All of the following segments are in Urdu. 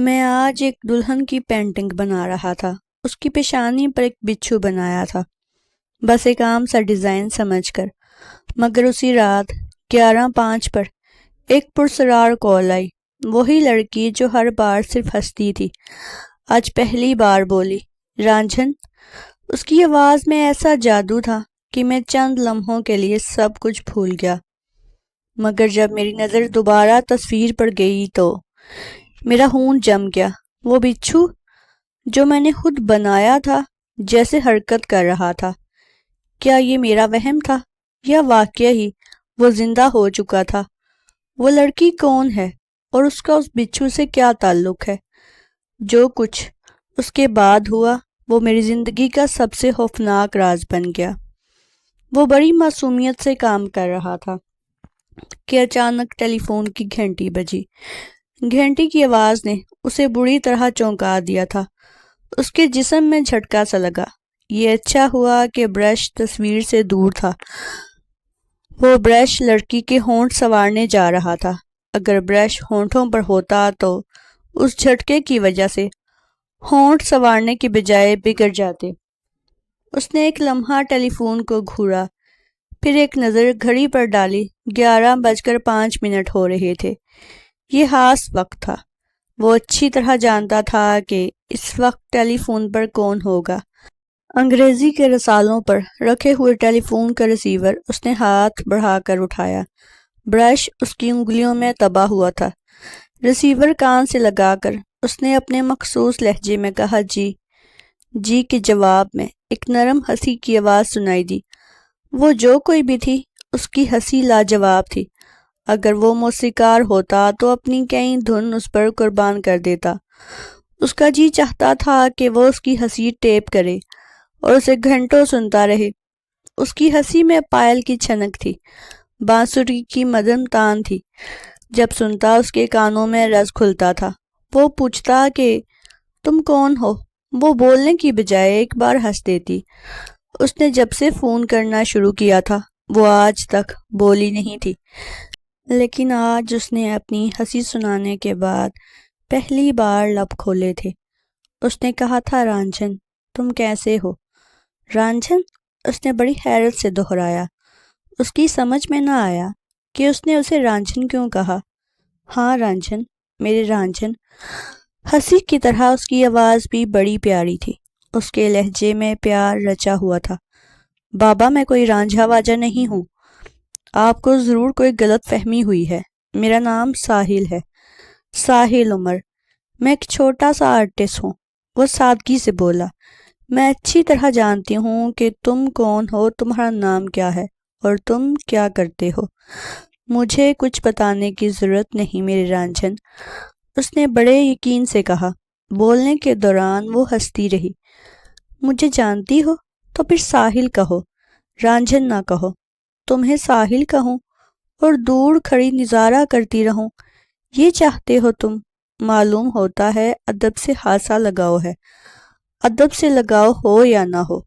میں آج ایک دلہن کی پینٹنگ بنا رہا تھا۔ اس کی پیشانی پر ایک بچھو بنایا تھا، بس ایک عام سا ڈیزائن سمجھ کر۔ مگر اسی رات 11:05 پر ایک پرسرار کال آئی۔ وہی لڑکی جو ہر بار صرف ہنستی تھی، آج پہلی بار بولی، رانجھن۔ اس کی آواز میں ایسا جادو تھا کہ میں چند لمحوں کے لیے سب کچھ بھول گیا۔ مگر جب میری نظر دوبارہ تصویر پر گئی تو میرا خون جم گیا۔ وہ بچھو جو میں نے خود بنایا تھا جیسے حرکت کر رہا تھا۔ کیا یہ میرا وہم تھا یا واقعہ ہی وہ زندہ ہو چکا تھا؟ وہ لڑکی کون ہے اور اس کا اس بچھو سے کیا تعلق ہے؟ جو کچھ اس کے بعد ہوا وہ میری زندگی کا سب سے خوفناک راز بن گیا۔ وہ بڑی معصومیت سے کام کر رہا تھا کہ اچانک ٹیلی فون کی گھنٹی بجی۔ گھنٹی کی آواز نے اسے بری طرح چونکا دیا تھا۔ اس کے جسم میں جھٹکا سا لگا۔ یہ اچھا ہوا کہ برش تصویر سے دور تھا۔ وہ برش لڑکی کے ہونٹ سنوارنے جا رہا تھا۔ اگر برش ہونٹوں پر ہوتا تو اس جھٹکے کی وجہ سے ہونٹ سنوارنے کی بجائے بگڑ جاتے۔ اس نے ایک لمحہ ٹیلی فون کو گھورا، پھر ایک نظر گھڑی پر ڈالی۔ 11:05 ہو رہے تھے۔ یہ خاص وقت تھا۔ وہ اچھی طرح جانتا تھا کہ اس وقت ٹیلی فون پر کون ہوگا۔ انگریزی کے رسالوں پر رکھے ہوئے ٹیلی فون کا ریسیور اس نے ہاتھ بڑھا کر اٹھایا۔ برش اس کی انگلیوں میں دبا ہوا تھا۔ ریسیور کان سے لگا کر اس نے اپنے مخصوص لہجے میں کہا، جی کے جواب میں ایک نرم ہنسی کی آواز سنائی دی۔ وہ جو کوئی بھی تھی، اس کی ہنسی لاجواب تھی۔ اگر وہ موسیقار ہوتا تو اپنی کئی دھن اس پر قربان کر دیتا۔ اس کا جی چاہتا تھا کہ وہ اس کی ہنسی ٹیپ کرے اور اسے گھنٹوں سنتا رہے۔ اس کی ہنسی میں پائل کی چھنک تھی، بانسری کی مدن تان تھی۔ جب سنتا اس کے کانوں میں رس کھلتا تھا۔ وہ پوچھتا کہ تم کون ہو؟ وہ بولنے کی بجائے ایک بار ہنس دیتی۔ اس نے جب سے فون کرنا شروع کیا تھا وہ آج تک بولی نہیں تھی، لیکن آج اس نے اپنی ہنسی سنانے کے بعد پہلی بار لب کھولے تھے۔ اس نے کہا تھا، رانجھن تم کیسے ہو؟ رانجھن؟ اس نے بڑی حیرت سے دہرایا۔ اس کی سمجھ میں نہ آیا کہ اس نے اسے رانجھن کیوں کہا۔ ہاں رانجھن، میرے رانجھن۔ ہنسی کی طرح اس کی آواز بھی بڑی پیاری تھی۔ اس کے لہجے میں پیار رچا ہوا تھا۔ بابا، میں کوئی رانجھا واجا نہیں ہوں۔ آپ کو ضرور کوئی غلط فہمی ہوئی ہے۔ میرا نام ساحل ہے، ساحل عمر۔ میں ایک چھوٹا سا آرٹسٹ ہوں۔ وہ سادگی سے بولا، میں اچھی طرح جانتی ہوں کہ تم کون ہو، تمہارا نام کیا ہے اور تم کیا کرتے ہو۔ مجھے کچھ بتانے کی ضرورت نہیں میرے رانجھن، اس نے بڑے یقین سے کہا۔ بولنے کے دوران وہ ہنستی رہی۔ مجھے جانتی ہو تو پھر ساحل کہو، رانجھن نہ کہو۔ تمہیں ساحل کہوں اور دور کھڑی نظارہ کرتی رہوں، یہ چاہتے ہو تم؟ معلوم ہوتا ہے ادب سے خاصا لگاؤ ہے۔ ادب سے لگاؤ ہو یا نہ ہو،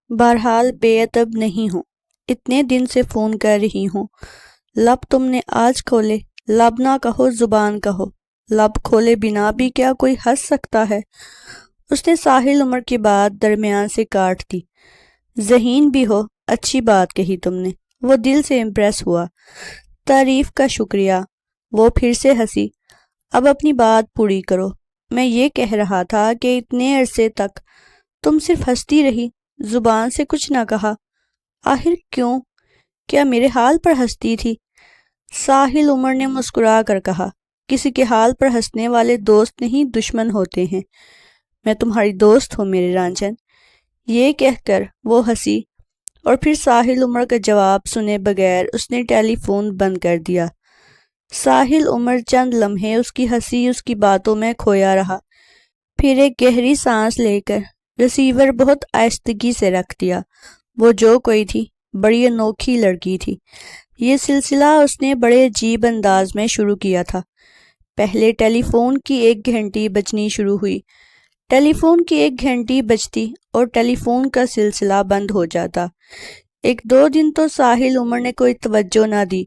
بہرحال بے ادب نہیں ہوں۔ اتنے دن سے فون کر رہی ہوں۔ لب تم نے آج کھولے۔ لب نہ کہو، زبان کہو۔ لب کھولے بنا بھی کیا کوئی ہنس سکتا ہے؟ اس نے ساحل عمر کی بات درمیان سے کاٹ دی۔ ذہین بھی ہو، اچھی بات کہی تم نے۔ وہ دل سے امپریس ہوا۔ تعریف کا شکریہ۔ وہ پھر سے ہنسی۔ اب اپنی بات پوری کرو۔ میں یہ کہہ رہا تھا کہ اتنے عرصے تک تم صرف ہنستی رہی، زبان سے کچھ نہ کہا۔ آخر کیوں؟ کیا میرے حال پر ہنستی تھی؟ ساحل عمر نے مسکرا کر کہا، کسی کے حال پر ہنسنے والے دوست نہیں، دشمن ہوتے ہیں۔ میں تمہاری دوست ہوں میرے رانجھن۔ یہ کہہ کر وہ ہنسی اور پھر ساحل عمر کا جواب سنے بغیر اس نے ٹیلی فون بند کر دیا۔ ساحل عمر چند لمحے اس کی ہنسی، اس کی باتوں میں کھویا رہا، پھر ایک گہری سانس لے کر ریسیور بہت آہستگی سے رکھ دیا۔ وہ جو کوئی تھی، بڑی انوکھی لڑکی تھی۔ یہ سلسلہ اس نے بڑے عجیب انداز میں شروع کیا تھا۔ پہلے ٹیلی فون کی ایک گھنٹی بجنی شروع ہوئی۔ ٹیلی فون کی ایک گھنٹی بجتی اور ٹیلی فون کا سلسلہ بند ہو جاتا۔ ایک دو دن تو ساحل عمر نے کوئی توجہ نہ دی،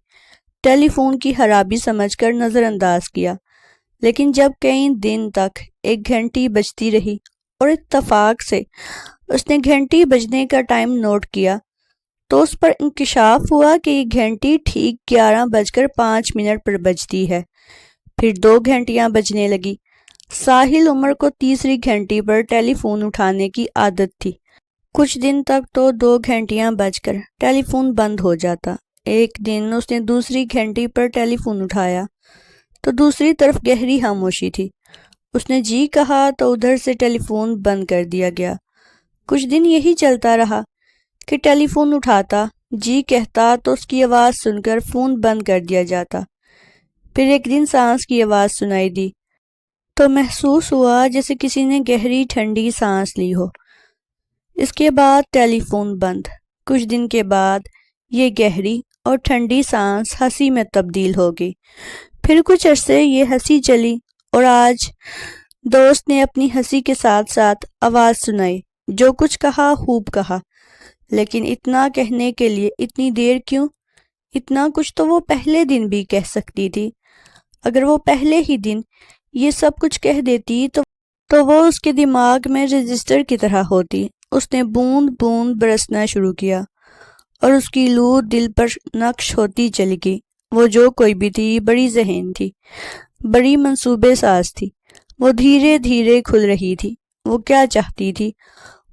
ٹیلی فون کی خرابی سمجھ کر نظر انداز کیا۔ لیکن جب کئی دن تک ایک گھنٹی بجتی رہی اور اتفاق سے اس نے گھنٹی بجنے کا ٹائم نوٹ کیا تو اس پر انکشاف ہوا کہ یہ گھنٹی ٹھیک 11:05 پر بجتی ہے۔ پھر 2 گھنٹیاں بجنے لگی۔ ساحل عمر کو تیسری گھنٹی پر ٹیلی فون اٹھانے کی عادت تھی۔ کچھ دن تک تو 2 گھنٹیاں بج کر ٹیلی فون بند ہو جاتا۔ ایک دن اس نے دوسری گھنٹی پر ٹیلی فون اٹھایا تو دوسری طرف گہری خاموشی تھی۔ اس نے جی کہا تو ادھر سے ٹیلی فون بند کر دیا گیا۔ کچھ دن یہی چلتا رہا کہ ٹیلی فون اٹھاتا، جی کہتا تو اس کی آواز سن کر فون بند کر دیا جاتا۔ پھر ایک دن سانس کی آواز سنائی دی تو محسوس ہوا جیسے کسی نے گہری ٹھنڈی سانس لی ہو۔ اس کے بعد ٹیلی فون بند۔ کچھ دن کے بعد یہ گہری اور ٹھنڈی سانس ہنسی میں تبدیل ہو گئی۔ پھر کچھ عرصے یہ ہنسی چلی اور آج دوست نے اپنی ہنسی کے ساتھ ساتھ آواز سنائی۔ جو کچھ کہا خوب کہا، لیکن اتنا کہنے کے لیے اتنی دیر کیوں؟ اتنا کچھ تو وہ پہلے دن بھی کہہ سکتی تھی۔ اگر وہ پہلے ہی دن یہ سب کچھ کہہ دیتی تو وہ اس کے دماغ میں رجسٹر کی طرح ہوتی۔ اس نے بوند بوند برسنا شروع کیا اور اس کی لو دل پر نقش ہوتی چلی گئی۔ وہ جو کوئی بھی تھی بڑی ذہین تھی، بڑی منصوبے ساز تھی۔ وہ دھیرے دھیرے کھل رہی تھی۔ وہ کیا چاہتی تھی؟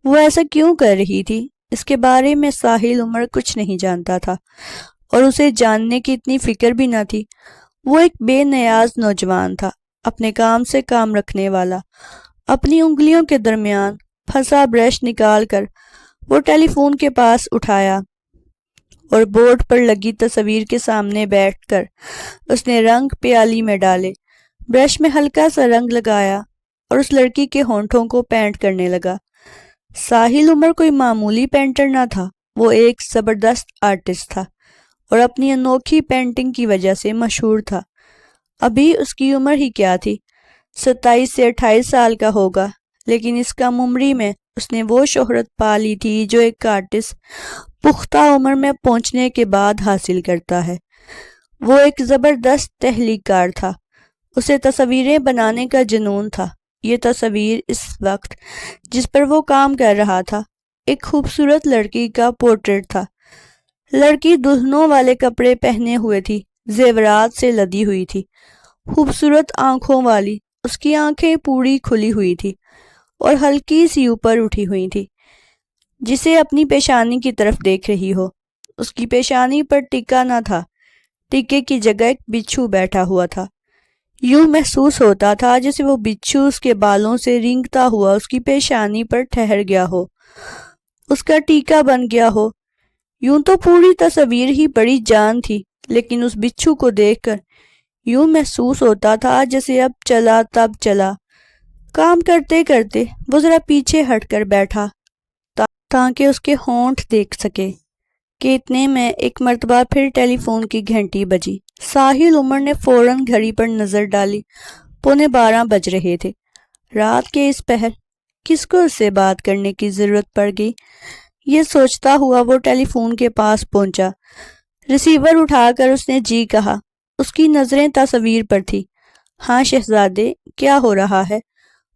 وہ ایسا کیوں کر رہی تھی؟ اس کے بارے میں ساحل عمر کچھ نہیں جانتا تھا اور اسے جاننے کی اتنی فکر بھی نہ تھی۔ وہ ایک بے نیاز نوجوان تھا، اپنے کام سے کام رکھنے والا۔ اپنی انگلیوں کے درمیان پھنسا برش نکال کر وہ ٹیلی فون کے پاس اٹھایا اور بورڈ پر لگی تصویر کے سامنے بیٹھ کر اس نے رنگ پیالی میں ڈالے، برش میں ہلکا سا رنگ لگایا اور اس لڑکی کے ہونٹوں کو پینٹ کرنے لگا۔ ساحل عمر کوئی معمولی پینٹر نہ تھا، وہ ایک زبردست آرٹسٹ تھا اور اپنی انوکھی پینٹنگ کی وجہ سے مشہور تھا۔ ابھی اس کی عمر ہی کیا تھی، 27 سے 28 سال کا ہوگا، لیکن اس کم عمری میں اس نے وہ شہرت پا لی تھی جو ایک آرٹسٹ پختہ عمر میں پہنچنے کے بعد حاصل کرتا ہے۔ وہ ایک زبردست تخلیق کار تھا، اسے تصویریں بنانے کا جنون تھا۔ یہ تصویر اس وقت جس پر وہ کام کر رہا تھا ایک خوبصورت لڑکی کا پورٹریٹ تھا۔ لڑکی دلہنوں والے کپڑے پہنے ہوئے تھی، زیورات سے لدی ہوئی تھی، خوبصورت آنکھوں والی۔ اس کی آنکھیں پوری کھلی ہوئی تھی اور ہلکی سی اوپر اٹھی ہوئی تھی، جسے اپنی پیشانی کی طرف دیکھ رہی ہو۔ اس کی پیشانی پر ٹکا نہ تھا، ٹکے کی جگہ ایک بچھو بیٹھا ہوا تھا۔ یوں محسوس ہوتا تھا جیسے وہ بچھو اس کے بالوں سے رینگتا ہوا اس کی پیشانی پر ٹھہر گیا ہو، اس کا ٹیکا بن گیا ہو۔ یوں تو پوری تصویر ہی بڑی جان تھی، لیکن اس بچھو کو دیکھ کر یوں محسوس ہوتا تھا جیسے اب چلا تب چلا۔ کام کرتے کرتے وہ ذرا پیچھے ہٹ کر بیٹھا تاکہ اس کے ہونٹ دیکھ سکے کہ اتنے میں ایک مرتبہ پھر ٹیلی فون کی گھنٹی بجی۔ ساحل عمر نے فوراً گھڑی پر نظر ڈالی، 11:15 بج رہے تھے۔ رات کے اس پہر کس کو اس سے بات کرنے کی ضرورت پڑ گئی؟ یہ سوچتا ہوا وہ ٹیلی فون کے پاس پہنچا۔ ریسیور اٹھا کر اس نے جی کہا۔ اس کی نظریں تصویر پر تھی۔ ہاں شہزادے، کیا ہو رہا ہے؟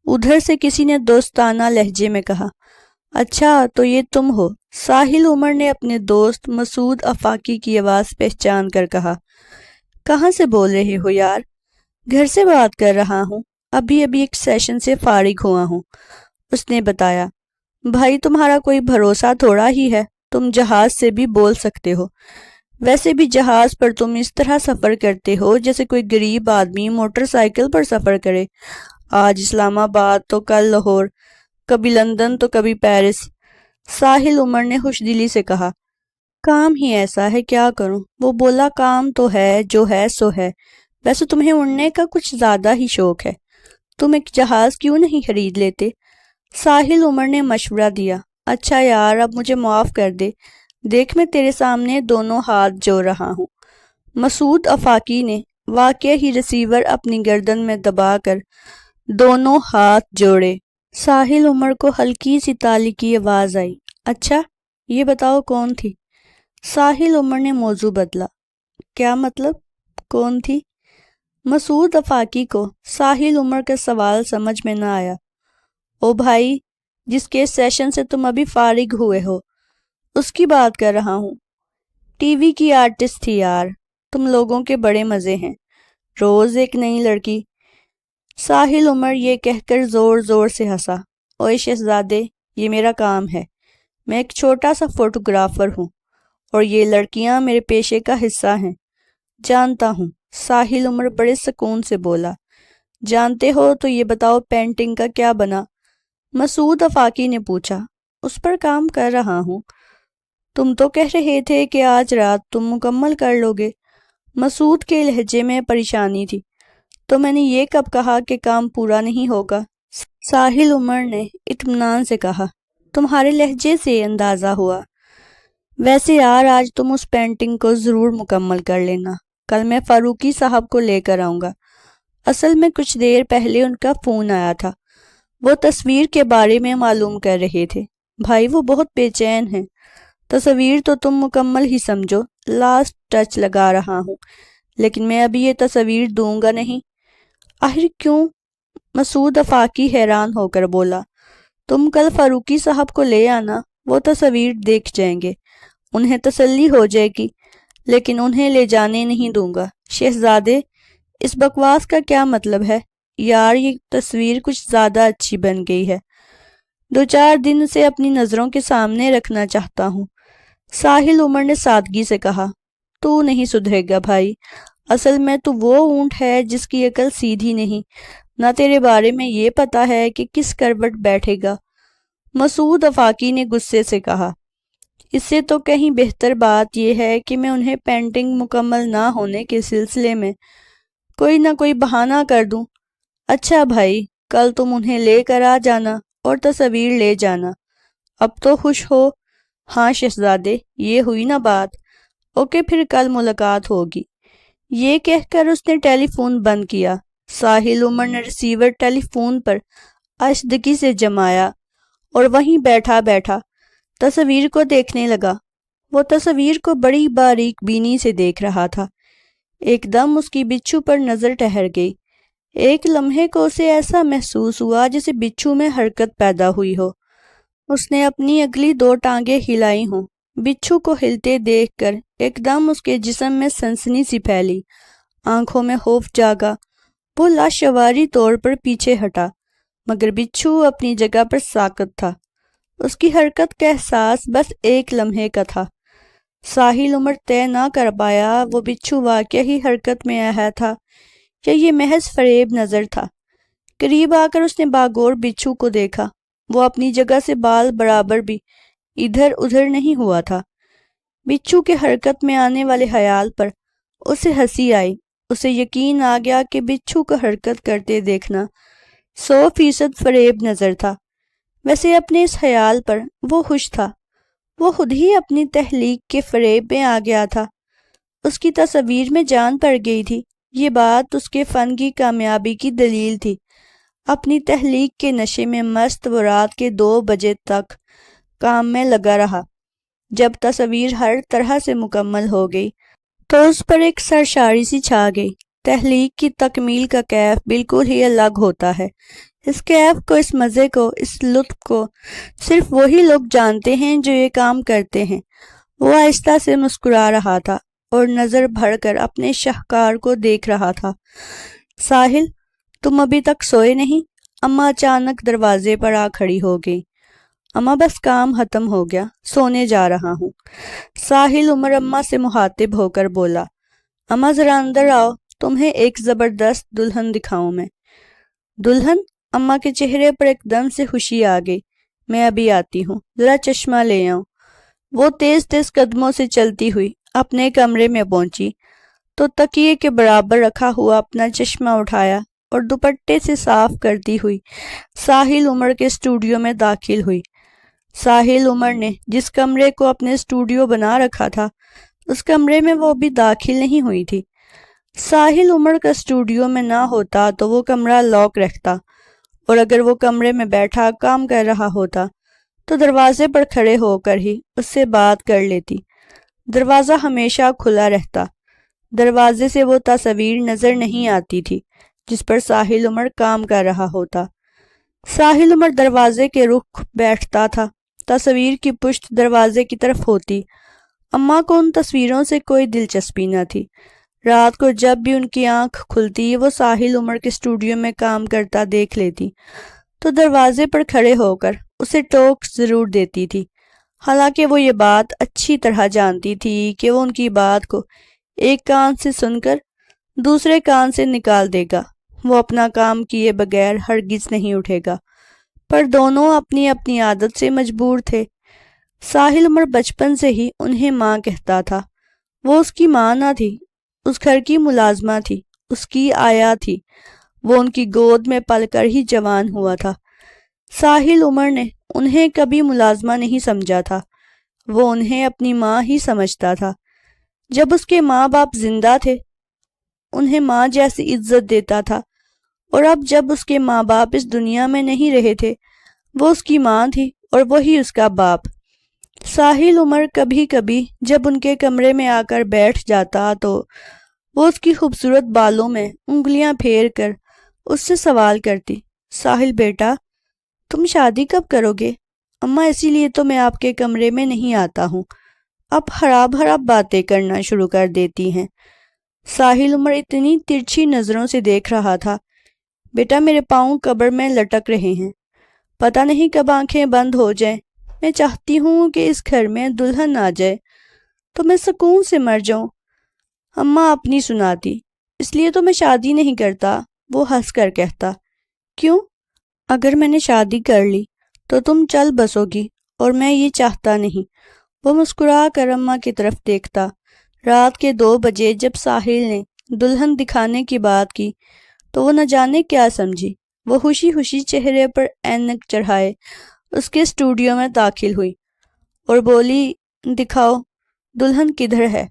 ادھر سے کسی نے دوستانہ لہجے میں کہا۔ اچھا تو یہ تم ہو؟ ساحل عمر نے اپنے دوست مسعود آفاقی کی آواز پہچان کر کہا۔ کہاں سے بول رہے ہو یار؟ گھر سے بات کر رہا ہوں، ابھی ایک سیشن سے فارغ ہوا ہوں، اس نے بتایا۔ بھائی تمہارا کوئی بھروسہ تھوڑا ہی ہے، تم جہاز سے بھی بول سکتے ہو۔ ویسے بھی جہاز پر تم اس طرح سفر کرتے ہو جیسے کوئی غریب آدمی موٹر سائیکل پر سفر کرے، آج اسلام آباد تو کل لاہور، کبھی لندن تو کبھی پیرس۔ ساحل عمر نے خوش دلی سے کہا۔ کام ہی ایسا ہے، کیا کروں؟ وہ بولا کام تو ہے، جو ہے سو ہے۔ ویسے تمہیں اڑنے کا کچھ زیادہ ہی شوق ہے، تم ایک جہاز کیوں نہیں خرید لیتے؟ ساحل عمر نے مشورہ دیا۔ اچھا یار اب مجھے معاف کر دے، دیکھ میں تیرے سامنے دونوں ہاتھ جوڑ رہا ہوں۔ مسعود آفاقی نے واقعہ ہی ریسیور اپنی گردن میں دبا کر دونوں ہاتھ جوڑے۔ ساحل عمر کو ہلکی سی تالی کی آواز آئی۔ اچھا یہ بتاؤ کون تھی؟ ساحل عمر نے موضوع بدلا۔ کیا مطلب؟ کون تھی؟ مسعود آفاقی کو ساحل عمر کا سوال سمجھ میں نہ آیا۔ او بھائی، جس کے سیشن سے تم ابھی فارغ ہوئے ہو اس کی بات کر رہا ہوں۔ ٹی وی کی آرٹسٹ تھی یار، تم لوگوں کے بڑے مزے ہیں، روز ایک نئی لڑکی۔ ساحل عمر یہ کہہ کر زور زور سے ہنسا۔ اوئے شہزادے، یہ میرا کام ہے، میں ایک چھوٹا سا فوٹوگرافر ہوں اور یہ لڑکیاں میرے پیشے کا حصہ ہیں۔ جانتا ہوں، ساحل عمر بڑے سکون سے بولا۔ جانتے ہو تو یہ بتاؤ پینٹنگ کا کیا بنا؟ مسعود آفاقی نے پوچھا۔ اس پر کام کر رہا ہوں۔ تم تو کہہ رہے تھے کہ آج رات تم مکمل کر لو گے۔ مسعود کے لہجے میں پریشانی تھی۔ تو میں نے یہ کب کہا کہ کام پورا نہیں ہوگا؟ ساحل عمر نے اطمینان سے کہا۔ تمہارے لہجے سے اندازہ ہوا۔ ویسے یار آج تم اس پینٹنگ کو ضرور مکمل کر لینا، کل میں فاروقی صاحب کو لے کر آؤں گا۔ اصل میں کچھ دیر پہلے ان کا فون آیا تھا، وہ تصویر کے بارے میں معلوم کر رہے تھے۔ بھائی وہ بہت بے چین ہیں۔ تصویر تو تم مکمل ہی سمجھو، لاسٹ ٹچ لگا رہا ہوں، لیکن میں ابھی یہ تصویر دوں گا نہیں۔ آخر کیوں؟ مسعود آفاقی حیران ہو کر بولا۔ تم کل فاروقی صاحب کو لے آنا، وہ تصویر دیکھ جائیں گے، انہیں تسلی ہو جائے گی، لیکن انہیں لے جانے نہیں دوں گا۔ شہزادے، اس بکواس کا کیا مطلب ہے؟ یار یہ تصویر کچھ زیادہ اچھی بن گئی ہے، 2-4 دن سے اپنی نظروں کے سامنے رکھنا چاہتا ہوں۔ ساحل عمر نے سادگی سے کہا۔ تو نہیں سدھرے گا بھائی، اصل میں تو وہ اونٹ ہے جس کی عقل سیدھی نہیں، نہ تیرے بارے میں یہ پتا ہے کہ کس کروٹ بیٹھے گا۔ مسعود آفاقی نے غصے سے کہا۔ اس سے تو کہیں بہتر بات یہ ہے کہ میں انہیں پینٹنگ مکمل نہ ہونے کے سلسلے میں کوئی نہ کوئی بہانہ کر دوں۔ اچھا بھائی، کل تم انہیں لے کر آ جانا اور تصویر لے جانا۔ اب تو خوش ہو؟ ہاں شہزادے، یہ ہوئی نا بات۔ اوکے، پھر کل ملاقات ہوگی۔ یہ کہہ کر اس نے ٹیلی فون بند کیا۔ ساحل عمر نے ریسیور ٹیلی فون پر آہستگی سے جمایا اور وہیں بیٹھا بیٹھا تصویر کو دیکھنے لگا۔ وہ تصویر کو بڑی باریک بینی سے دیکھ رہا تھا۔ ایک دم اس کی بچھو پر نظر ٹھہر گئی۔ ایک لمحے کو اسے ایسا محسوس ہوا جیسے بچھو میں حرکت پیدا ہوئی ہو۔ اس نے اپنی اگلی 2 ٹانگیں ہلائی ہوں۔ بچھو کو ہلتے دیکھ کر ایک دم اس کے جسم میں سنسنی سی پھیلی، آنکھوں میں خوف جاگا۔ وہ لاشعوری طور پر پیچھے ہٹا، مگر بچھو اپنی جگہ پر ساکت تھا۔ اس کی حرکت کا احساس بس ایک لمحے کا تھا۔ ساحل عمر طے نہ کر پایا وہ بچھو واقعی ہی حرکت میں آیا تھا یا یہ محض فریب نظر تھا۔ قریب آ کر اس نے باغور بچھو کو دیکھا۔ وہ اپنی جگہ سے بال برابر بھی ادھر ادھر نہیں ہوا تھا۔ بچھو کے حرکت میں آنے والے خیال پر اسے ہنسی آئی۔ اسے یقین آ گیا کہ بچھو کو حرکت کرتے دیکھنا 100% فریب نظر تھا۔ ویسے اپنے اس خیال پر وہ خوش تھا۔ وہ خود ہی اپنی تخلیق کے فریب میں آ گیا تھا۔ اس کی تصویر میں جان پڑ گئی تھی۔ یہ بات اس کے فن کی کامیابی کی دلیل تھی۔ اپنی تخلیق کے نشے میں مست وہ رات کے 2 بجے تک کام میں لگا رہا۔ جب تصویر ہر طرح سے مکمل ہو گئی تو اس پر ایک سرشاری سی چھا گئی۔ تخلیق کی تکمیل کا کیف بالکل ہی الگ ہوتا ہے۔ اس کیف کو، اس مزے کو، اس لطف کو صرف وہی لوگ جانتے ہیں جو یہ کام کرتے ہیں۔ وہ آہستہ سے مسکرا رہا تھا اور نظر بھر کر اپنے شاہکار کو دیکھ رہا تھا۔ ساحل، تم ابھی تک سوئے نہیں؟ اماں اچانک دروازے پر آ کھڑی ہو گئی۔ اماں بس کام ختم ہو گیا، سونے جا رہا ہوں۔ ساحل عمر اماں سے مخاطب ہو کر بولا۔ اماں ذرا اندر آؤ، تمہیں ایک زبردست دلہن دکھاؤں میں۔ دلہن؟ اماں کے چہرے پر ایک دم سے خوشی آ گئی۔ میں ابھی آتی ہوں، ذرا چشمہ لے آؤں۔ وہ تیز تیز قدموں سے چلتی ہوئی اپنے کمرے میں پہنچی تو تکیے کے برابر رکھا ہوا اپنا چشمہ اٹھایا اور دوپٹے سے صاف کرتی ہوئی ساحل عمر کے اسٹوڈیو میں داخل ہوئی۔ ساحل عمر نے جس کمرے کو اپنے اسٹوڈیو بنا رکھا تھا اس کمرے میں وہ ابھی داخل نہیں ہوئی تھی۔ ساحل عمر کا اسٹوڈیو میں نہ ہوتا تو وہ کمرہ لاک رکھتا، اور اگر وہ کمرے میں بیٹھا کام کر رہا ہوتا تو دروازے پر کھڑے ہو کر ہی اس سے بات کر لیتی۔ دروازہ ہمیشہ کھلا رہتا۔ دروازے سے وہ تصویر نظر نہیں آتی تھی جس پر ساحل عمر کام کر رہا ہوتا۔ ساحل عمر دروازے کے رخ بیٹھتا تھا، تصویر کی پشت دروازے کی طرف ہوتی۔ اماں کو ان تصویروں سے کوئی دلچسپی نہ تھی۔ رات کو جب بھی ان کی آنکھ کھلتی وہ ساحل عمر کے اسٹوڈیو میں کام کرتا دیکھ لیتی تو دروازے پر کھڑے ہو کر اسے ٹوک ضرور دیتی تھی، حالانکہ وہ یہ بات اچھی طرح جانتی تھی کہ وہ ان کی بات کو ایک کان سے سن کر دوسرے کان سے نکال دے گا، وہ اپنا کام کیے بغیر ہرگز نہیں اٹھے گا، پر دونوں اپنی اپنی عادت سے مجبور تھے۔ ساحل عمر بچپن سے ہی انہیں ماں کہتا تھا، وہ اس کی ماں نہ تھی، اس گھر کی ملازمہ تھی، اس کی آیا تھی، وہ ان کی گود میں پل کر ہی جوان ہوا تھا۔ ساحل عمر نے انہیں کبھی ملازمہ نہیں سمجھا تھا، وہ انہیں اپنی ماں ہی سمجھتا تھا۔ جب اس کے ماں باپ زندہ تھے انہیں ماں جیسی عزت دیتا تھا، اور اب جب اس کے ماں باپ اس دنیا میں نہیں رہے تھے وہ اس کی ماں تھی اور وہی اس کا باپ۔ ساحل عمر کبھی کبھی جب ان کے کمرے میں آ کر بیٹھ جاتا تو وہ اس کی خوبصورت بالوں میں انگلیاں پھیر کر اس سے سوال کرتی، ساحل بیٹا تم شادی کب کرو گے؟ اماں اسی لیے تو میں آپ کے کمرے میں نہیں آتا ہوں، اب خراب خراب باتیں کرنا شروع کر دیتی ہیں۔ ساحل عمر اتنی ترچھی نظروں سے دیکھ رہا تھا، بیٹا میرے پاؤں قبر میں لٹک رہے ہیں، پتہ نہیں کب آنکھیں بند ہو جائیں، میں چاہتی ہوں کہ اس گھر میں دلہن آ جائے تو میں سکون سے مر جاؤں۔ اماں اپنی سناتی، اس لیے تو میں شادی نہیں کرتا، وہ ہنس کر کہتا، کیوں؟ اگر میں نے شادی کر لی تو تم چل بسو گی اور میں یہ چاہتا نہیں۔ وہ مسکرا کر اماں کی طرف دیکھتا۔ رات کے 2 بجے جب ساحل نے دلہن دکھانے کی بات کی تو وہ نہ جانے کیا سمجھی، وہ خوشی خوشی چہرے پر اینک چڑھائے اس کے اسٹوڈیو میں داخل ہوئی اور بولی، دکھاؤ دلہن کدھر ہے،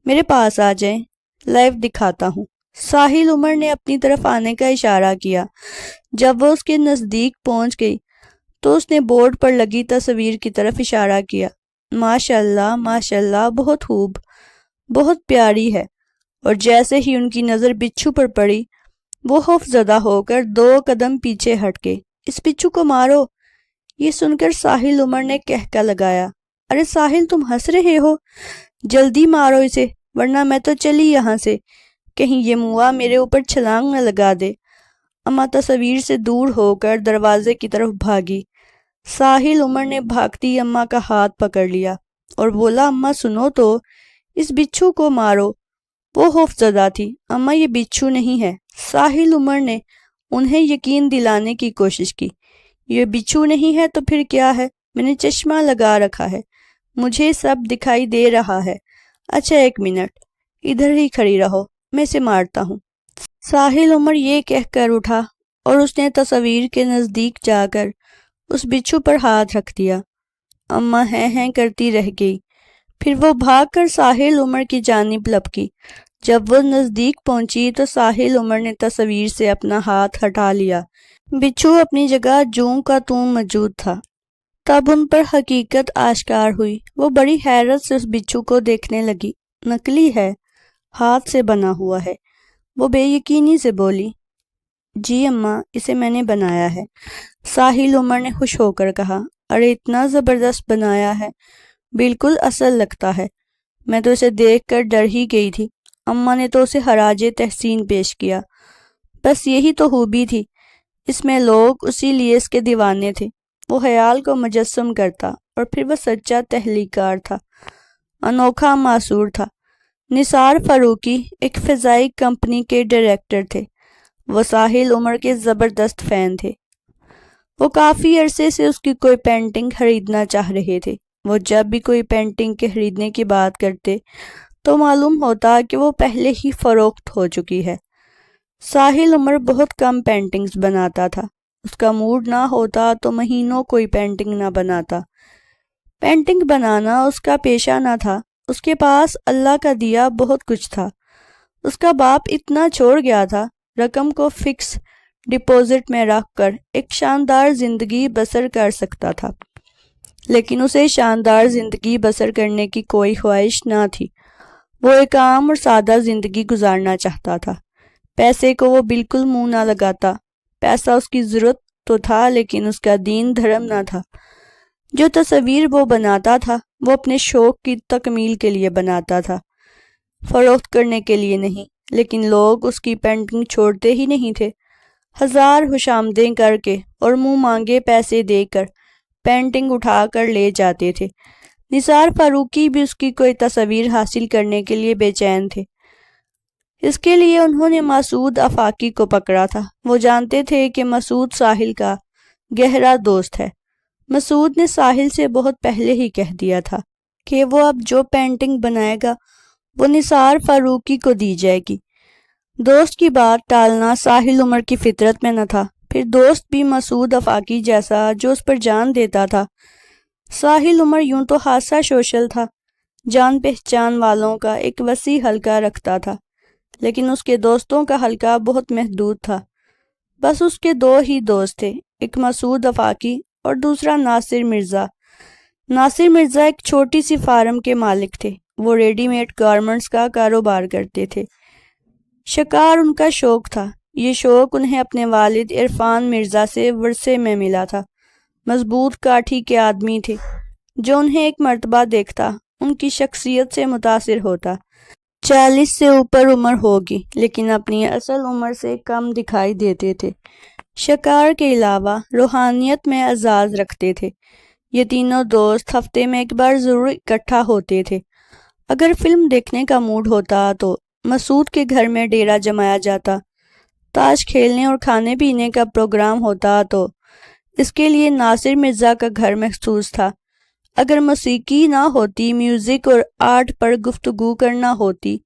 میرے پاس آ جائیں، لائیو دکھاتا ہوں۔ ساحل عمر نے اپنی طرف آنے کا اشارہ کیا۔ جب وہ اس کے نزدیک پہنچ گئی تو اس نے بورڈ پر لگی تصویر کی طرف اشارہ کیا، ماشاءاللہ ماشاءاللہ، بہت خوب، بہت پیاری ہے۔ اور جیسے ہی ان کی نظر بچھو پر پڑی وہ خوف زدہ ہو کر 2 قدم پیچھے ہٹ گئے۔ اس بچھو کو مارو! یہ سن کر ساحل عمر نے کہکا لگایا، ارے ساحل تم ہنس رہے ہو، جلدی مارو اسے ورنہ میں تو چلی یہاں سے، کہیں یہ موا میرے اوپر چھلانگ نہ لگا دے۔ اماں تصویر سے دور ہو کر دروازے کی طرف بھاگی۔ ساحل عمر نے بھاگتی اماں کا ہاتھ پکڑ لیا اور بولا، اماں سنو تو، اس بچھو کو مارو۔ وہ خوف زدہ تھی، اماں یہ بچھو نہیں ہے۔ ساحل عمر نے انہیں یقین دلانے کی کوشش کی، یہ بچھو نہیں ہے تو پھر کیا ہے؟ میں نے چشمہ لگا رکھا ہے، مجھے سب دکھائی دے رہا ہے۔ اچھا 1 منٹ ادھر ہی کھڑی رہو، میں اسے مارتا ہوں۔ ساحل عمر یہ کہہ کر اٹھا اور اس نے تصویر کے نزدیک جا کر اس بچھو پر ہاتھ رکھ دیا۔ اماں ہیں کرتی رہ گئی، پھر وہ بھاگ کر ساحل عمر کی جانب لپکی۔ جب وہ نزدیک پہنچی تو ساحل عمر نے تصویر سے اپنا ہاتھ ہٹا لیا، بچھو اپنی جگہ جوں کا توں موجود تھا۔ تب ان پر حقیقت آشکار ہوئی، وہ بڑی حیرت سے اس بچھو کو دیکھنے لگی۔ نکلی ہے، ہاتھ سے بنا ہوا ہے، وہ بے یقینی سے بولی۔ جی اماں، اسے میں نے بنایا ہے، ساحل عمر نے خوش ہو کر کہا۔ ارے اتنا زبردست بنایا ہے، بالکل اصل لگتا ہے، میں تو اسے دیکھ کر ڈر ہی گئی تھی۔ اماں نے تو اسے خراج تحسین پیش کیا۔ بس یہی تو خوبی تھی اس میں، لوگ اسی لیے اس کے دیوانے تھے۔ وہ خیال کو مجسم کرتا اور پھر وہ سچا تخلیقار تھا، انوکھا معصور تھا۔ نثار فاروقی ایک فضائی کمپنی کے ڈائریکٹر تھے، وہ ساحل عمر کے زبردست فین تھے۔ وہ کافی عرصے سے اس کی کوئی پینٹنگ خریدنا چاہ رہے تھے۔ وہ جب بھی کوئی پینٹنگ کے خریدنے کی بات کرتے تو معلوم ہوتا کہ وہ پہلے ہی فروخت ہو چکی ہے۔ ساحل عمر بہت کم پینٹنگز بناتا تھا، اس کا موڈ نہ ہوتا تو مہینوں کوئی پینٹنگ نہ بناتا۔ پینٹنگ بنانا اس کا پیشہ نہ تھا، اس کے پاس اللہ کا دیا بہت کچھ تھا۔ اس کا باپ اتنا چھوڑ گیا تھا، رقم کو فکس ڈپازٹ میں رکھ کر ایک شاندار زندگی بسر کر سکتا تھا، لیکن اسے شاندار زندگی بسر کرنے کی کوئی خواہش نہ تھی۔ وہ ایک عام اور سادہ زندگی گزارنا چاہتا تھا۔ پیسے کو وہ بالکل منہ نہ لگاتا۔ پیسہ اس کی ضرورت تو تھا لیکن اس کا دین دھرم نہ تھا۔ جو تصویر وہ بناتا تھا وہ اپنے شوق کی تکمیل کے لیے بناتا تھا، فروخت کرنے کے لیے نہیں۔ لیکن لوگ اس کی پینٹنگ چھوڑتے ہی نہیں تھے۔ ہزار خوشامدیں کر کے اور منہ مانگے پیسے دے کر پینٹنگ اٹھا کر لے جاتے تھے۔ نثار فاروقی بھی اس کی کوئی تصویر حاصل کرنے کے لیے بے چین تھے۔ اس کے لیے انہوں نے مسعود آفاقی کو پکڑا تھا۔ وہ جانتے تھے کہ مسعود ساحل کا گہرا دوست ہے۔ مسعود نے ساحل سے بہت پہلے ہی کہہ دیا تھا کہ وہ اب جو پینٹنگ بنائے گا وہ نثار فاروقی کو دی جائے گی۔ دوست کی بات ٹالنا ساحل عمر کی فطرت میں نہ تھا، پھر دوست بھی مسعود آفاقی جیسا جو اس پر جان دیتا تھا۔ ساحل عمر یوں تو خاصا سوشل تھا، جان پہچان والوں کا ایک وسیع حلقہ رکھتا تھا، لیکن اس کے دوستوں کا حلقہ بہت محدود تھا۔ بس اس کے دو ہی دوست تھے، ایک مسعود آفاقی اور دوسرا ناصر مرزا۔ ناصر مرزا ایک چھوٹی سی فارم کے مالک تھے۔ وہ ریڈی میڈ گارمنٹس کا کاروبار کرتے تھے۔ شکار ان کا شوق تھا۔ یہ شوق انہیں اپنے والد عرفان مرزا سے ورثے میں ملا تھا۔ مضبوط کاٹھی کے آدمی تھے۔ جو انہیں ایک مرتبہ دیکھتا ان کی شخصیت سے متاثر ہوتا۔ 40 سے اوپر عمر ہوگی لیکن اپنی اصل عمر سے کم دکھائی دیتے تھے۔ شکار کے علاوہ روحانیت میں اعزاز رکھتے تھے۔ یہ تینوں دوست ہفتے میں ایک بار ضرور اکٹھا ہوتے تھے۔ اگر فلم دیکھنے کا موڈ ہوتا تو مسعود کے گھر میں ڈیرا جمایا جاتا۔ تاش کھیلنے اور کھانے پینے کا پروگرام ہوتا تو اس کے لیے ناصر مرزا کا گھر مخصوص تھا۔ اگر موسیقی نہ ہوتی، میوزک اور آرٹ پر گفتگو کرنا ہوتی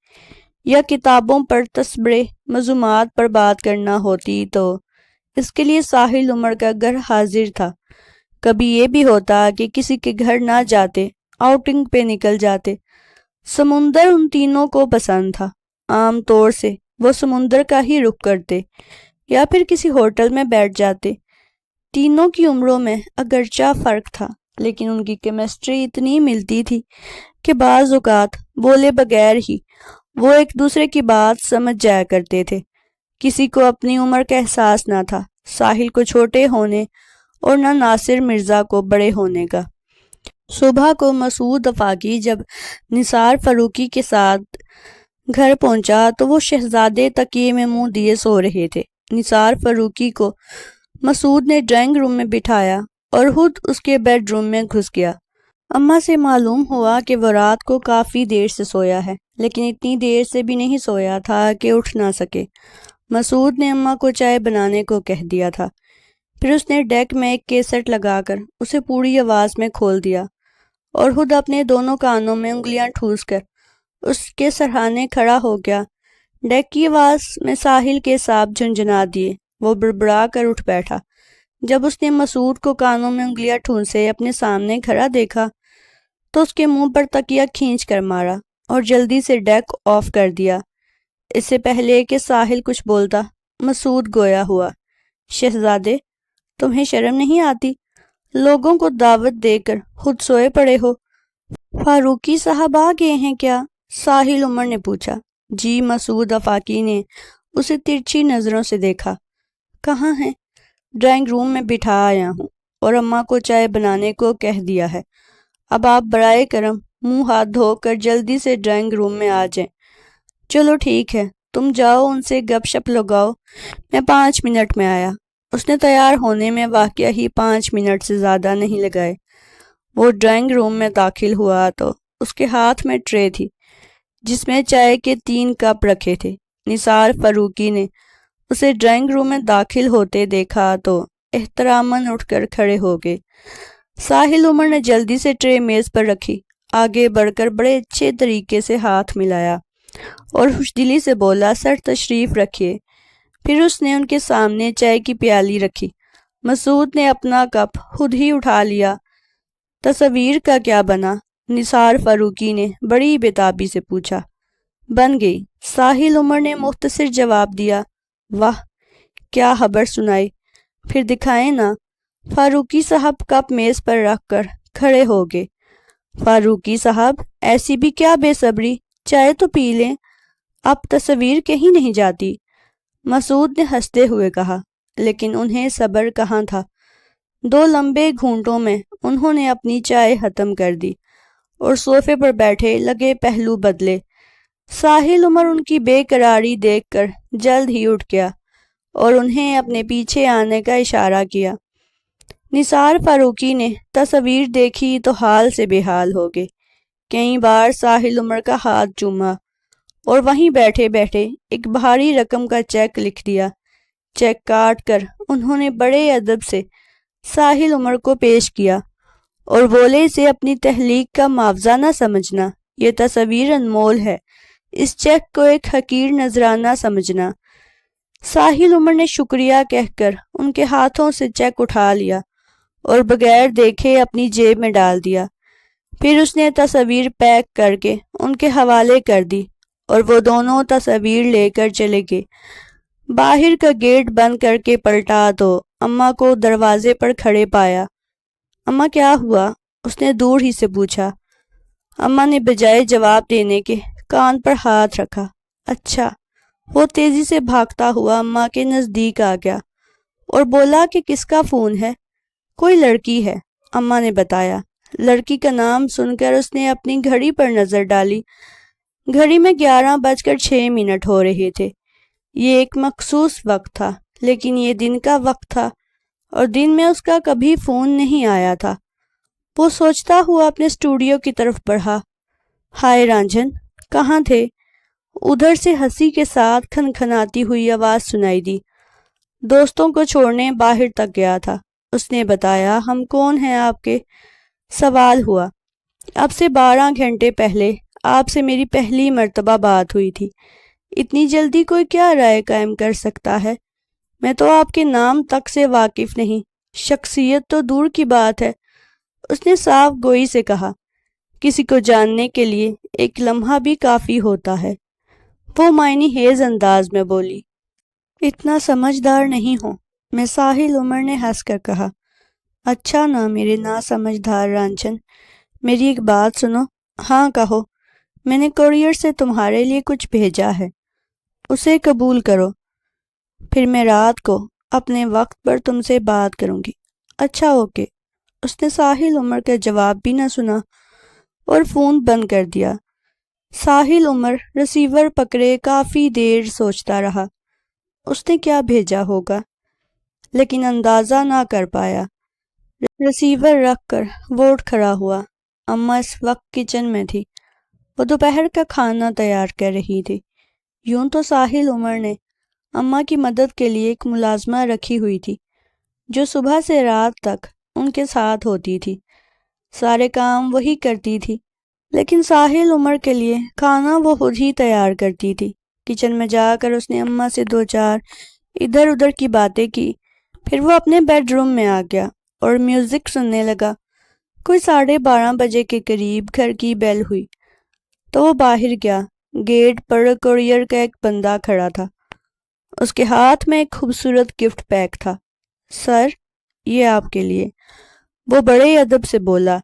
یا کتابوں پر تصبرے موضوعات پر بات کرنا ہوتی تو اس کے لیے ساحل عمر کا گھر حاضر تھا۔ کبھی یہ بھی ہوتا کہ کسی کے گھر نہ جاتے، آؤٹنگ پہ نکل جاتے۔ سمندر ان تینوں کو پسند تھا۔ عام طور سے وہ سمندر کا ہی رخ کرتے یا پھر کسی ہوٹل میں بیٹھ جاتے۔ تینوں کی عمروں میں اگرچہ فرق تھا لیکن ان کی کیمسٹری اتنی ملتی تھی کہ بعض اوقات بولے بغیر ہی وہ ایک دوسرے کی بات سمجھ جایا کرتے تھے۔ کسی کو اپنی عمر کا احساس نہ تھا، ساحل کو چھوٹے ہونے اور نہ ناصر مرزا کو بڑے ہونے کا۔ صبح کو مسعود آفاقی جب نثار فاروقی کے ساتھ گھر پہنچا تو وہ شہزادے تکیے میں منہ دیے سو رہے تھے۔ نثار فاروقی کو مسعود نے ڈرائنگ روم میں بٹھایا اور خود اس کے بیڈ روم میں گھس گیا۔ اماں سے معلوم ہوا کہ وہ رات کو کافی دیر سے سویا ہے، لیکن اتنی دیر سے بھی نہیں سویا تھا کہ اٹھ نہ سکے۔ مسعود نے اماں کو چائے بنانے کو کہہ دیا تھا۔ پھر اس نے ڈیک میں ایک کیسٹ لگا کر اسے پوری آواز میں کھول دیا اور خود اپنے دونوں کانوں میں انگلیاں ٹھوس کر اس کے سرہانے کھڑا ہو گیا۔ ڈیک کی آواز میں ساحل کے سانپ جھنجھنا دیے۔ وہ بڑبڑا کر اٹھ بیٹھا۔ جب اس نے مسعود کو کانوں میں انگلیاں ٹھونسے اپنے سامنے کھڑا دیکھا تو اس کے منہ پر تکیہ کھینچ کر مارا اور جلدی سے ڈیک آف کر دیا۔ اس سے پہلے کہ ساحل کچھ بولتا، مسعود گویا ہوا، شہزادے تمہیں شرم نہیں آتی؟ لوگوں کو دعوت دے کر خود سوئے پڑے ہو۔ فاروقی صاحب آ گئے ہیں کیا؟ ساحل عمر نے پوچھا۔ جی، مسعود آفاقی نے اسے ترچھی نظروں سے دیکھا۔ کہاں ہیں؟ ڈرائنگ روم میں بٹھا آیا ہوں اور اماں کو چائے بنانے کو کہہ دیا ہے۔ اب آپ برائے کرم منہ ہاتھ دھو کر جلدی سے ڈرائنگ روم میں آ جائیں۔ چلو ٹھیک ہے، تم جاؤ ان سے گپ شپ لگاؤ، میں 5 منٹ میں آیا۔ اس نے تیار ہونے میں واقعہ ہی 5 منٹ سے زیادہ نہیں لگائے۔ وہ ڈرائنگ روم میں داخل ہوا تو اس کے ہاتھ میں ٹرے تھی جس میں چائے کے 3 کپ رکھے تھے۔ نثار فاروقی نے اسے ڈرائنگ روم میں داخل ہوتے دیکھا تو احتراماً اٹھ کر کھڑے ہو گئے۔ ساحل عمر نے جلدی سے ٹرے میز پر رکھی، آگے بڑھ کر بڑے اچھے طریقے سے ہاتھ ملایا اور خوشدلی سے بولا، سر تشریف رکھیے۔ پھر اس نے ان کے سامنے چائے کی پیالی رکھی۔ مسعود نے اپنا کپ خود ہی اٹھا لیا۔ تصویر کا کیا بنا؟ نثار فاروقی نے بڑی بےتابی سے پوچھا۔ بن گئی، ساحل عمر نے مختصر جواب دیا۔ واہ، کیا خبر سنائی، پھر دکھائیں نا۔ فاروقی صاحب کپ میز پر رکھ کر کھڑے ہو گئے۔ فاروقی صاحب ایسی بھی کیا بے صبری، چائے تو پی لیں، اب تصویر کہیں نہیں جاتی، مسعود نے ہنستے ہوئے کہا، لیکن انہیں صبر کہاں تھا۔ 2 لمبے گھونٹوں میں انہوں نے اپنی چائے ختم کر دی اور صوفے پر بیٹھے لگے پہلو بدلے۔ ساحل عمر ان کی بے قراری دیکھ کر جلد ہی اٹھ گیا اور انہیں اپنے پیچھے آنے کا اشارہ کیا۔ نثار فاروقی نے تصویر دیکھی تو حال سے بے حال ہو گئے۔ کئی بار ساحل عمر کا ہاتھ چوما اور وہیں بیٹھے بیٹھے ایک بھاری رقم کا چیک لکھ دیا۔ چیک کاٹ کر انہوں نے بڑے ادب سے ساحل عمر کو پیش کیا اور بولے، اسے اپنی تخلیق کا معاوضہ نہ سمجھنا، یہ تصویر انمول ہے، اس چیک کو ایک حقیر نذرانہ سمجھنا۔ ساحل عمر نے شکریہ کہہ کر ان کے ہاتھوں سے چیک اٹھا لیا اور بغیر دیکھے اپنی جیب میں ڈال دیا۔ پھر اس نے تصویر پیک کر کے ان کے حوالے کر دی اور وہ دونوں تصویر لے کر چلے گئے۔ باہر کا گیٹ بند کر کے پلٹا تو اماں کو دروازے پر کھڑے پایا۔ اماں کیا ہوا؟ اس نے دور ہی سے پوچھا۔ اماں نے بجائے جواب دینے کے کان پر ہاتھ رکھا۔ اچھا۔ وہ تیزی سے بھاگتا ہوا اماں کے نزدیک آ گیا اور بولا کہ کس کا فون ہے؟ کوئی لڑکی ہے، اماں نے بتایا۔ لڑکی کا نام سن کر اس نے اپنی گھڑی پر نظر ڈالی۔ گھڑی میں 11:06 ہو رہے تھے۔ یہ ایک مخصوص وقت تھا، لیکن یہ دن کا وقت تھا اور دن میں اس کا کبھی فون نہیں آیا تھا۔ وہ سوچتا ہوا اپنے اسٹوڈیو کی طرف بڑھا۔ ہائے رانجھن، کہاں تھے؟ ادھر سے ہنسی کے ساتھ کھنکھناتی ہوئی آواز سنائی دی۔ دوستوں کو چھوڑنے باہر تک گیا تھا، اس نے بتایا۔ ہم کون ہیں آپ کے؟ سوال ہوا۔ اب سے 12 گھنٹے پہلے آپ سے میری پہلی مرتبہ بات ہوئی تھی۔ اتنی جلدی کوئی کیا رائے قائم کر سکتا ہے؟ میں تو آپ کے نام تک سے واقف نہیں، شخصیت تو دور کی بات ہے، اس نے صاف گوئی سے کہا۔ کسی کو جاننے کے لیے ایک لمحہ بھی کافی ہوتا ہے، وہ معنی خیز انداز میں بولی۔ اتنا سمجھدار نہیں ہوں میں، ساحل عمر نے ہنس کر کہا۔ اچھا نا میرے نا سمجھدار رانجھن، میری ایک بات سنو۔ ہاں کہو۔ میں نے کوریئر سے تمہارے لیے کچھ بھیجا ہے، اسے قبول کرو، پھر میں رات کو اپنے وقت پر تم سے بات کروں گی۔ اچھا اوکے۔ اس نے ساحل عمر کا جواب بھی نہ سنا اور فون بند کر دیا۔ ساحل عمر ریسیور پکڑے کافی دیر سوچتا رہا، اس نے کیا بھیجا ہوگا، لیکن اندازہ نہ کر پایا۔ ریسیور رکھ کر وہ اٹھ کھڑا ہوا۔ اماں اس وقت کچن میں تھی، وہ دوپہر کا کھانا تیار کر رہی تھی۔ یوں تو ساحل عمر نے اماں کی مدد کے لیے ایک ملازمہ رکھی ہوئی تھی جو صبح سے رات تک ان کے ساتھ ہوتی تھی، سارے کام وہی کرتی تھی، لیکن ساحل عمر کے لیے کھانا وہ خود ہی تیار کرتی تھی۔ کچن میں جا کر اس نے اماں سے 2-4 ادھر ادھر کی باتیں کی، پھر وہ اپنے بیڈ روم میں آ گیا اور میوزک سننے لگا۔ کوئی 12:30 کے قریب گھر کی بیل ہوئی تو وہ باہر گیا۔ گیٹ پر کوریئر کا ایک بندہ کھڑا تھا، اس کے ہاتھ میں ایک خوبصورت گفٹ پیک تھا۔ سر، یہ آپ کے لیے، وہ بڑے ادب سے بولا۔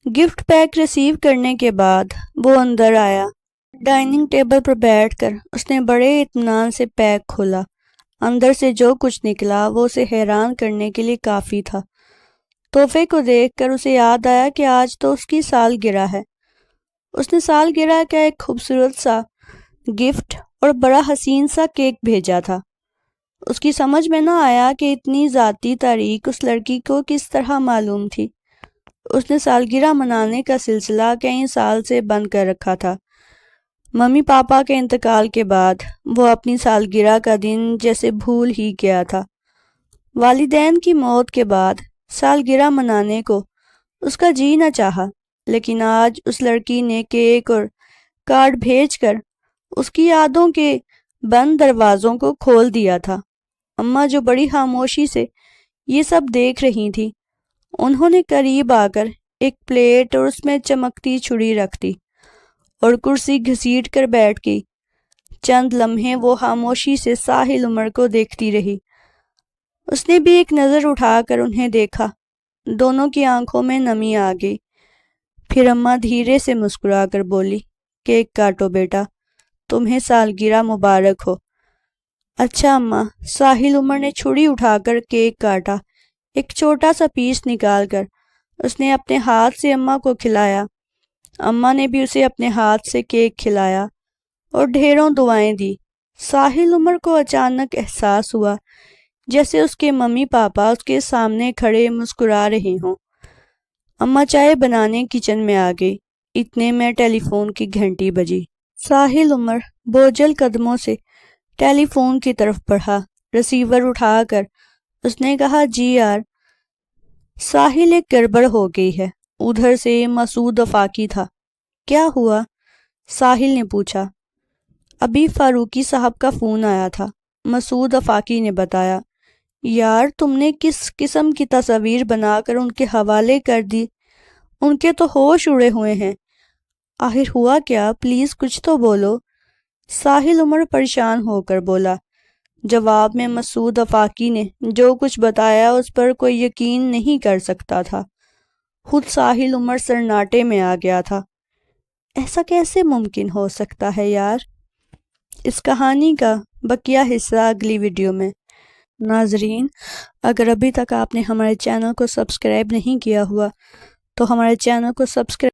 گفٹ پیک ریسیو کرنے کے بعد وہ اندر آیا۔ ڈائننگ ٹیبل پر بیٹھ کر اس نے بڑے اطمینان سے پیک کھولا۔ اندر سے جو کچھ نکلا وہ اسے حیران کرنے کے لیے کافی تھا۔ تحفے کو دیکھ کر اسے یاد آیا کہ آج تو اس کی سالگرہ ہے۔ اس نے سالگرہ کا ایک خوبصورت سا گفٹ اور بڑا حسین سا کیک بھیجا تھا۔ اس کی سمجھ میں نہ آیا کہ اتنی ذاتی تاریخ اس لڑکی کو کس طرح معلوم تھی۔ اس نے سالگرہ منانے کا سلسلہ کئی سال سے بند کر رکھا تھا۔ ممی پاپا کے انتقال کے بعد وہ اپنی سالگرہ کا دن جیسے بھول ہی گیا تھا۔ والدین کی موت کے بعد سالگرہ منانے کو اس کا جی نہ چاہا، لیکن آج اس لڑکی نے کیک اور کارڈ بھیج کر اس کی یادوں کے بند دروازوں کو کھول دیا تھا۔ اماں جو بڑی خاموشی سے یہ سب دیکھ رہی تھی، انہوں نے قریب آ کر ایک پلیٹ اور اس میں چمکتی چھری رکھ دی اور کرسی گھسیٹ کر بیٹھ گئی۔ چند لمحے وہ خاموشی سے ساحل عمر کو دیکھتی رہی۔ اس نے بھی ایک نظر اٹھا کر انہیں دیکھا، دونوں کی آنکھوں میں نمی آ گئی۔ پھر اماں دھیرے سے مسکرا کر بولی، کیک کاٹو بیٹا، تمہیں سالگرہ مبارک ہو۔ اچھا اماں۔ ساحل عمر نے چھری اٹھا کر کیک کاٹا۔ ایک چھوٹا سا پیس نکال کر اس نے اپنے ہاتھ سے اماں کو کھلایا۔ اماں نے بھی اسے اپنے ہاتھ سے کیک کھلایا اور ڈھیروں دعائیں دی۔ ساحل عمر کو اچانک احساس ہوا جیسے اس کے ممی پاپا اس کے سامنے کھڑے مسکرا رہے ہوں۔ اماں چائے بنانے کچن میں آ گئی۔ اتنے میں ٹیلی فون کی گھنٹی بجی۔ ساحل عمر بوجھل قدموں سے ٹیلی فون کی طرف بڑھا۔ ریسیور اٹھا کر اس نے کہا، جی یار ساحل، ایک گڑبڑ ہو گئی ہے۔ ادھر سے مسعود آفاقی تھا۔ کیا ہوا؟ ساحل نے پوچھا۔ ابھی فاروقی صاحب کا فون آیا تھا، مسعود آفاقی نے بتایا۔ یار تم نے کس قسم کی تصاویر بنا کر ان کے حوالے کر دی؟ ان کے تو ہوش اڑے ہوئے ہیں۔ آخر ہوا کیا؟ پلیز کچھ تو بولو۔ ساحل عمر پریشان ہو کر بولا۔ جواب میں مسعود آفاقی نے جو کچھ بتایا اس پر کوئی یقین نہیں کر سکتا تھا۔ خود ساحل عمر سناٹے میں آ گیا تھا۔ ایسا کیسے ممکن ہو سکتا ہے یار؟ اس کہانی کا بقیہ حصہ اگلی ویڈیو میں۔ ناظرین، اگر ابھی تک آپ نے ہمارے چینل کو سبسکرائب نہیں کیا ہوا تو ہمارے چینل کو سبسکرائب